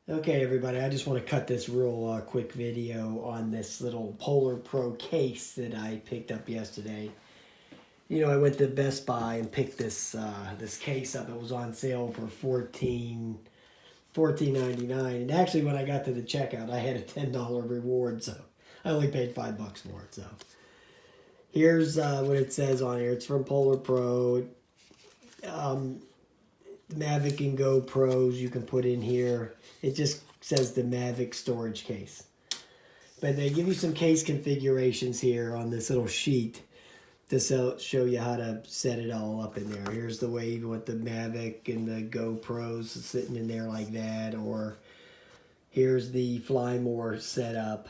Okay, everybody, I just want to cut this real quick video on this little PolarPro case that I picked up yesterday. You know, I went to Best Buy and picked this this case up. It was on sale for $14.99, and actually when I got to the checkout, I had a $10 reward, so I only paid $5 for it. So here's what it says on here. It's from PolarPro. Mavic and GoPros you can put in here. It just says the Mavic storage case. But they give you some case configurations here on this little sheet to show you how to set it all up in there. Here's the way you want the Mavic and the GoPros sitting in there like that, or here's the Fly More setup.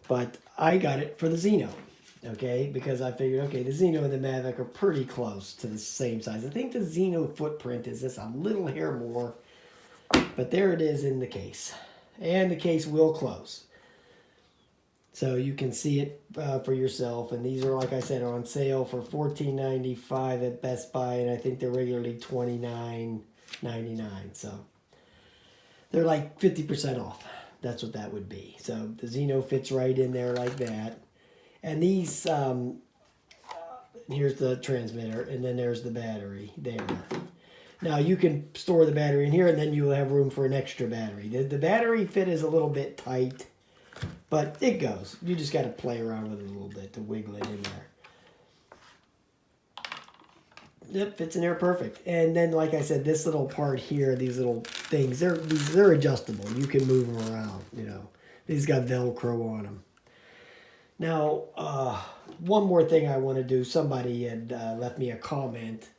But I got it for the Zino. Okay, because I figured, okay, the Zino and the Mavic are pretty close to the same size. I think the Zino footprint is just a little hair more, but there it is in the case. And the case will close. So you can see it for yourself. And these are, like I said, are on sale for $14.95 at Best Buy, and I think they're regularly $29.99. So they're like 50% off. That's what that would be. So the Zino fits right in there like that. And these, here's the transmitter, and then there's the battery there. Now, you can store the battery in here, and then you'll have room for an extra battery. The battery fit is a little bit tight, but it goes. You just got to play around with it a little bit to wiggle it in there. Yep, fits in there perfect. And then, like I said, this little part here, these little things, they're adjustable. You can move them around, you know. These got Velcro on them. Now, one more thing I want to do. Somebody had left me a comment,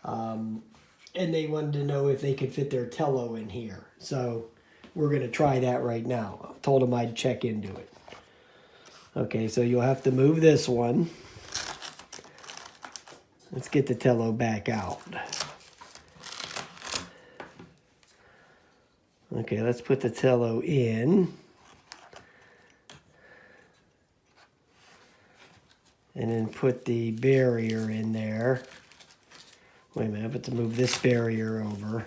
and they wanted to know if they could fit their Tello in here. So we're going to try that right now. I told them I'd check into it. Okay, so you'll have to move this one. Let's get the Tello back out. Okay, let's put the Tello in. And then put the barrier in there. Wait a minute, I have to move this barrier over.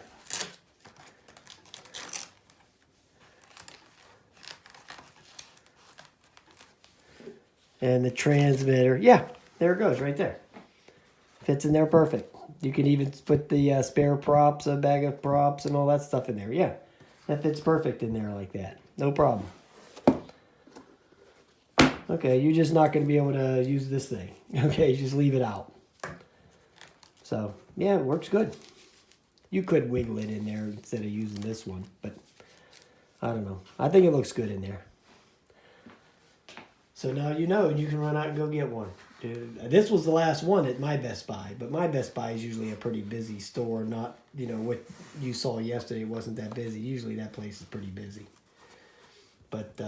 And the transmitter, yeah, there it goes right there. Fits in there perfect. You can even put the spare props, a bag of props, and all that stuff in there. Yeah, that fits perfect in there like that. No problem. Okay, you're just not going to be able to use this thing. Okay, just leave it out. So, yeah, it works good. You could wiggle it in there instead of using this one, but I don't know. I think it looks good in there. So now you know, you can run out and go get one. This was the last one at my Best Buy, but my Best Buy is usually a pretty busy store. Not, you know, what you saw yesterday wasn't that busy. Usually that place is pretty busy. But,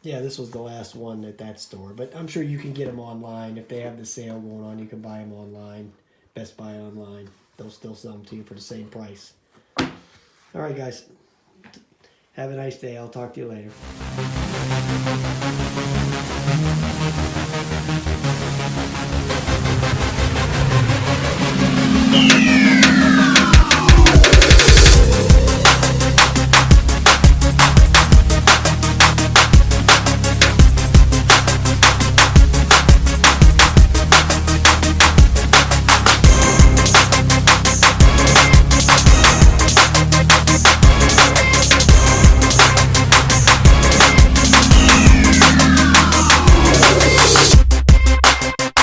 yeah, this was the last one at that store. But I'm sure you can get them online. If they have the sale going on, you can buy them online. Best Buy online. They'll still sell them to you for the same price. All right, guys. Have a nice day. I'll talk to you later.